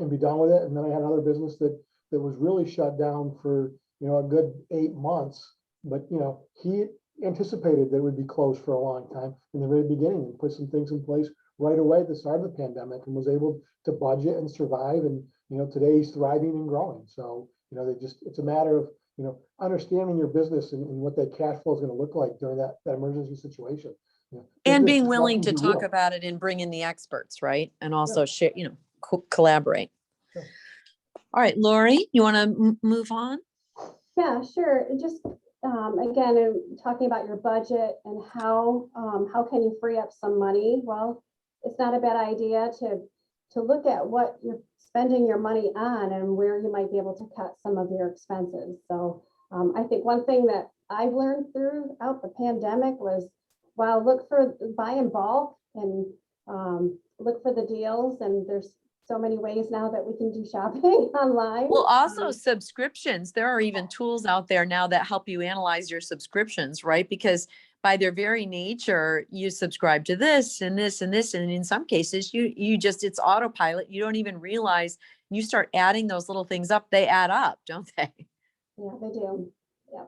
be done with it. And then I had another business that was really shut down for, a good 8 months, but, he anticipated that it would be closed for a long time in the very beginning and put some things in place right away at the start of the pandemic and was able to budget and survive and today's thriving and growing. So, it's a matter of, understanding your business and what that cash flow is going to look like during that emergency situation. And Business being willing to disruptions are talk real. about it and bring in the experts, right? And also share, collaborate. Sure. All right, Lori, you want to move on? Yeah, sure. Just again, talking about your budget and how can you free up some money? Well, it's not a bad idea to look at what you're spending your money on and where you might be able to cut some of your expenses. So I think one thing that I've learned throughout the pandemic was, buy in bulk and look for the deals. And there's so many ways now that we can do shopping online. Well, also subscriptions. There are even tools out there now that help you analyze your subscriptions, right? Because by their very nature, you subscribe to this and this and this. And in some cases, it's autopilot. You don't even realize you start adding those little things up. They add up, don't they? Yeah, they do. Yeah.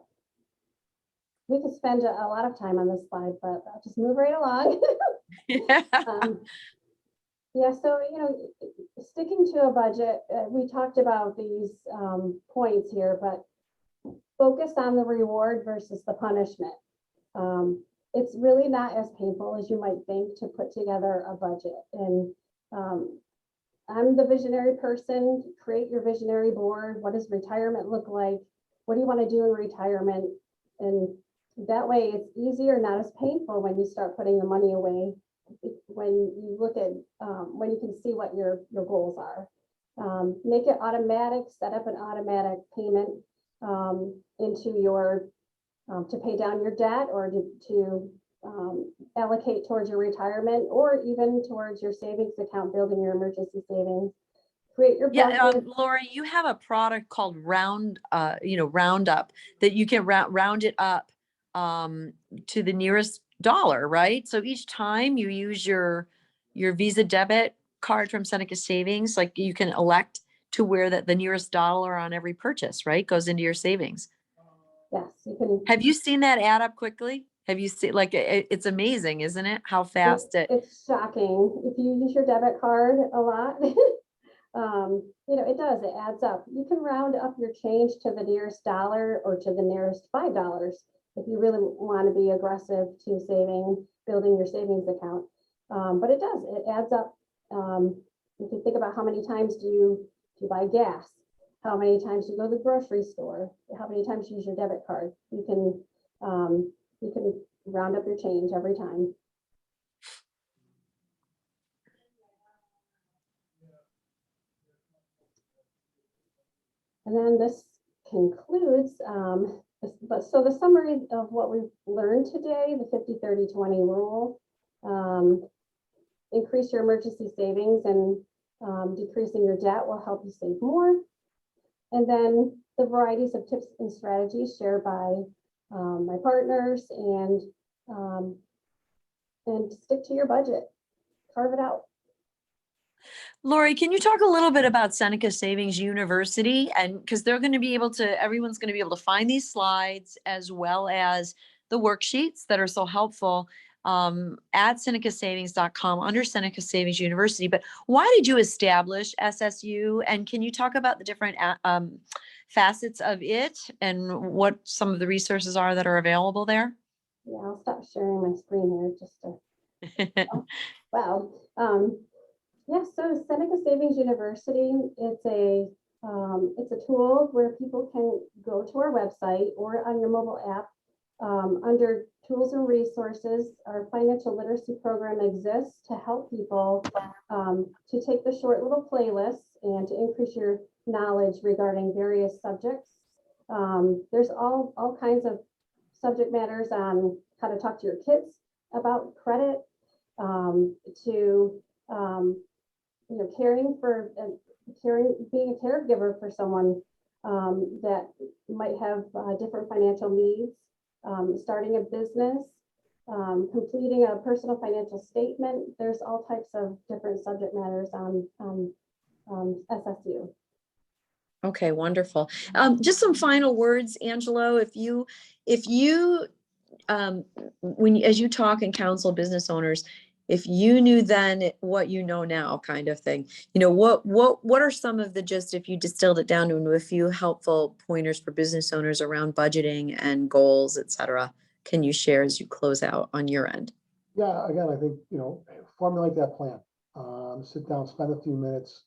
We could spend a lot of time on this slide, but I'll just move right along. Yeah. Yeah, so, sticking to a budget, we talked about these points here, but focus on the reward versus the punishment. It's really not as painful as you might think to put together a budget. And I'm the visionary person. Create your visionary board. What does retirement look like? What do you want to do in retirement? And that way it's easier, not as painful when you start putting the money away, when you look at, when you can see what your goals are. Make it automatic, set up an automatic payment into your, to pay down your debt, or to allocate towards your retirement, or even towards your savings account, building your emergency savings. Create your budget. Lori, you have a product called Roundup that you can round it up to the nearest dollar, right? So each time you use your Visa debit card from Seneca Savings, like you can elect to where the nearest dollar on every purchase, right, goes into your savings. Yes, you can. Have you seen that add up quickly? Have you seen, it's amazing, isn't it? How fast it's shocking. If you use your debit card a lot, it does, it adds up. You can round up your change to the nearest dollar or to the nearest $5 if you really want to be aggressive to building your savings account. But it adds up. You can think about how many times do you buy gas, how many times you go to the grocery store, how many times you use your debit card. You can round up your change every time. And then this concludes, so the summary of what we've learned today, the 50-30-20 rule, increase your emergency savings, and decreasing your debt will help you save more. And then the varieties of tips and strategies shared by my partners, and stick to your budget, carve it out. Lori, can you talk a little bit about Seneca Savings University? And because everyone's going to be able to find these slides as well as the worksheets that are so helpful at senecasavings.com under Seneca Savings University. But why did you establish SSU? And can you talk about the different facets of it and what some of the resources are that are available there? Yeah, I'll stop sharing my screen here just to. Wow. Yeah, so Seneca Savings University, it's a tool where people can go to our website or on your mobile app. Under tools and resources, our financial literacy program exists to help people to take the short little playlists and to increase your knowledge regarding various subjects. There's all kinds of subject matters on how to talk to your kids about credit, to being a caregiver for someone that might have different financial needs, starting a business, completing a personal financial statement. There's all types of different subject matters on SSU. Okay, wonderful. Just some final words, Angelo. If you as you talk and counsel business owners, if you knew then what you know now, kind of thing. What are some of the, just if you distilled it down into a few helpful pointers for business owners around budgeting and goals, et cetera, can you share as you close out on your end? Yeah, again, I think, formulate that plan. Sit down, spend a few minutes,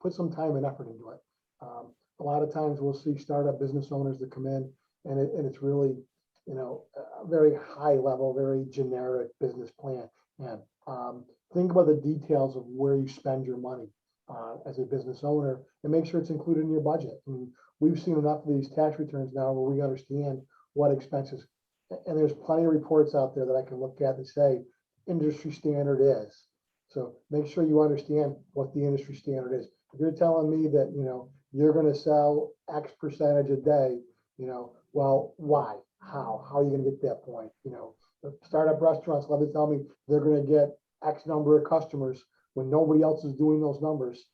put some time and effort into it. A lot of times we'll see startup business owners that come in and it's really, a very high level, very generic business plan. And think about the details of where you spend your money as a business owner and make sure it's included in your budget. I mean, we've seen enough of these tax returns now where we understand what expenses, and there's plenty of reports out there that I can look at that say industry standard is. So make sure you understand what the industry standard is. If you're telling me that, you're going to sell X percentage a day, well, why? How are you going to get that point? The startup restaurants love to tell me they're going to get X number of customers when nobody else is doing those numbers.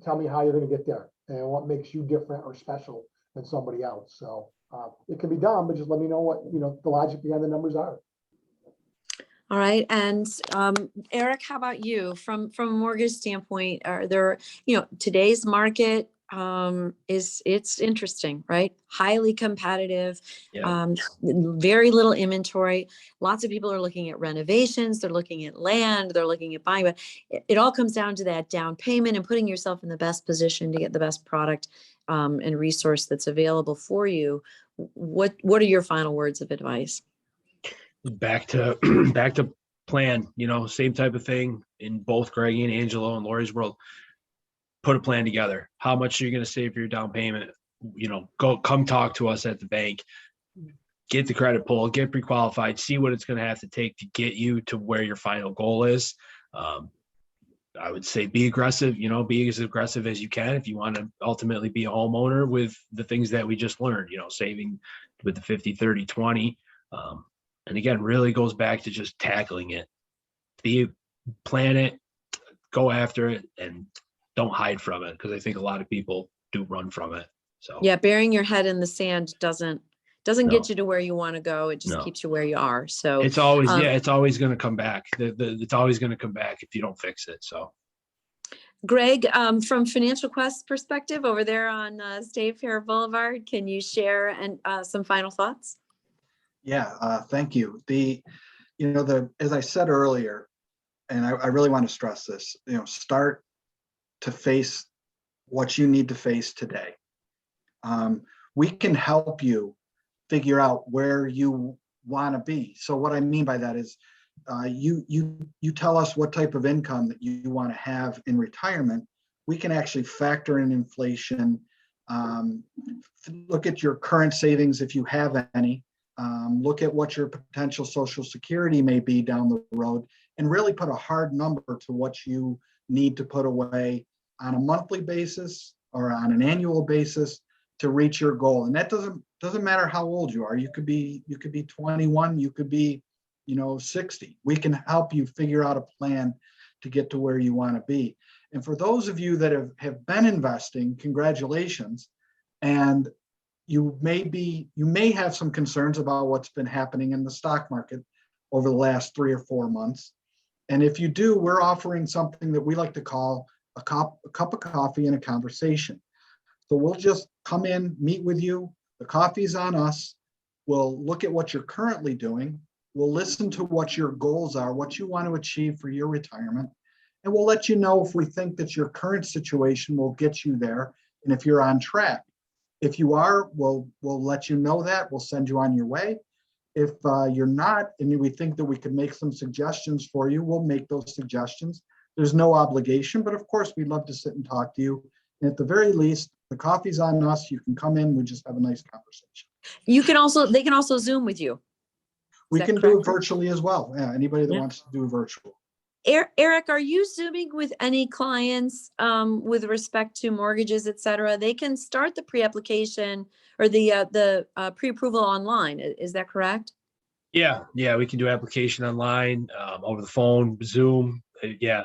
Tell me how you're going to get there and what makes you different or special than somebody else. So it can be done, but just let me know what, the logic behind the numbers are. All right. And Eric, how about you? From a mortgage standpoint, are there, today's market it's interesting, right? Highly competitive, Yeah. very little inventory. Lots of people are looking at renovations, they're looking at land, they're looking at buying, but it all comes down to that down payment and putting yourself in the best position to get the best product and resource that's available for you. What are your final words of advice? Back to plan, same type of thing in both Greg and Angelo and Lori's world. Put a plan together. How much are you going to save for your down payment? Come talk to us at the bank, get the credit pull, get pre-qualified, see what it's going to have to take to get you to where your final goal is. I would say be aggressive, be as aggressive as you can if you want to ultimately be a homeowner with the things that we just learned, saving with the 50, 30, 20. And again, really goes back to just tackling it. Plan it, go after it, and don't hide from it, because I think a lot of people do run from it. So yeah, burying your head in the sand doesn't get you to where you want to go. It just keeps you where you are. So it's always it's always going to come back. It's always going to come back if you don't fix it. So Greg, from Financial Quest perspective over there on State Fair Boulevard, can you share and some final thoughts? Yeah, thank you. As I said earlier, and I really want to stress this, start to face what you need to face today. We can help you figure out where you want to be. So what I mean by that is you tell us what type of income that you want to have in retirement. We can actually factor in inflation, look at your current savings if you have any, look at what your potential Social Security may be down the road, and really put a hard number to what you need to put away on a monthly basis or on an annual basis to reach your goal. And that doesn't matter how old you are. You could be 21, you could be 60. We can help you figure out a plan to get to where you want to be. And for those of you that have been investing, congratulations. And you may have some concerns about what's been happening in the stock market over the last 3 or 4 months. And if you do, we're offering something that we like to call a cup of coffee and a conversation. So we'll just come in, meet with you. The coffee's on us. We'll look at what you're currently doing. We'll listen to what your goals are, what you want to achieve for your retirement. And we'll let you know if we think that your current situation will get you there and if you're on track. If you are, we'll let you know that. We'll send you on your way. If you're not, and we think that we could make some suggestions for you, we'll make those suggestions. There's no obligation, but of course, we'd love to sit and talk to you. And at the very least, the coffee's on us. You can come in. We just have a nice conversation. They can also Zoom with you. We can do it virtually as well. Yeah, anybody that wants to do virtual. Eric, are you Zooming with any clients with respect to mortgages, et cetera? They can start the pre-application or the pre-approval online. Is that correct? Yeah, we can do application online, over the phone, Zoom. Yeah,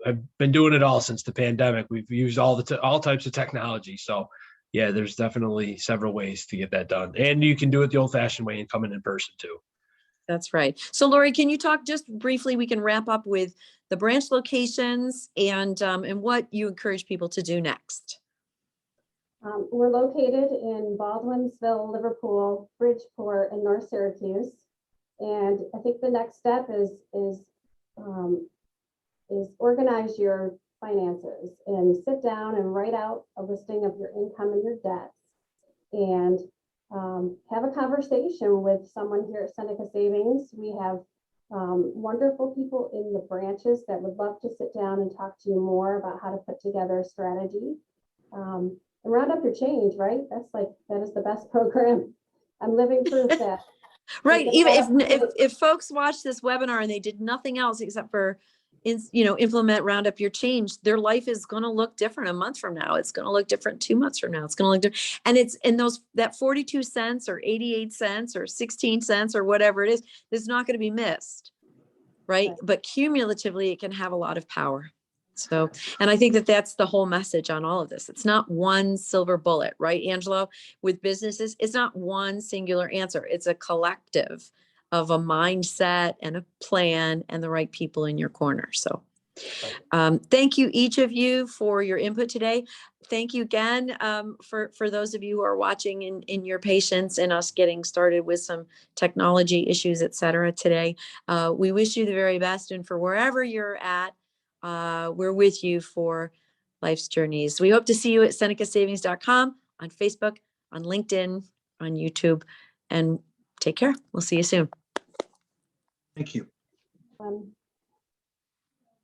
I've been doing it all since the pandemic. We've used all types of technology. So yeah, there's definitely several ways to get that done. And you can do it the old-fashioned way and come in person too. That's right. So Lori, can you talk just briefly, we can wrap up with the branch locations and what you encourage people to do next. We're located in Baldwinsville, Liverpool, Bridgeport, and North Syracuse. And I think the next step is organize your finances and sit down and write out a listing of your income and your debts, and have a conversation with someone here at Seneca Savings. We have wonderful people in the branches that would love to sit down and talk to you more about how to put together a strategy. And round up your change, right? That is the best program. I'm living proof that. Right. Even if folks watch this webinar and they did nothing else except for, implement round up your change, their life is going to look different a month from now. It's going to look different 2 months from now. It's going to look different. And it's in that 42 cents or 88 cents or 16 cents or whatever it is not going to be missed. Right. But cumulatively, it can have a lot of power. So, and I think that that's the whole message on all of this. It's not one silver bullet, right, Angelo? With businesses, it's not one singular answer. It's a collective of a mindset and a plan and the right people in your corner. So thank you, each of you, for your input today. Thank you again for those of you who are watching in your patience and us getting started with some technology issues, et cetera, today. We wish you the very best. And for wherever you're at, we're with you for life's journeys. We hope to see you at senecasavings.com, on Facebook, on LinkedIn, on YouTube, and take care. We'll see you soon. Thank you.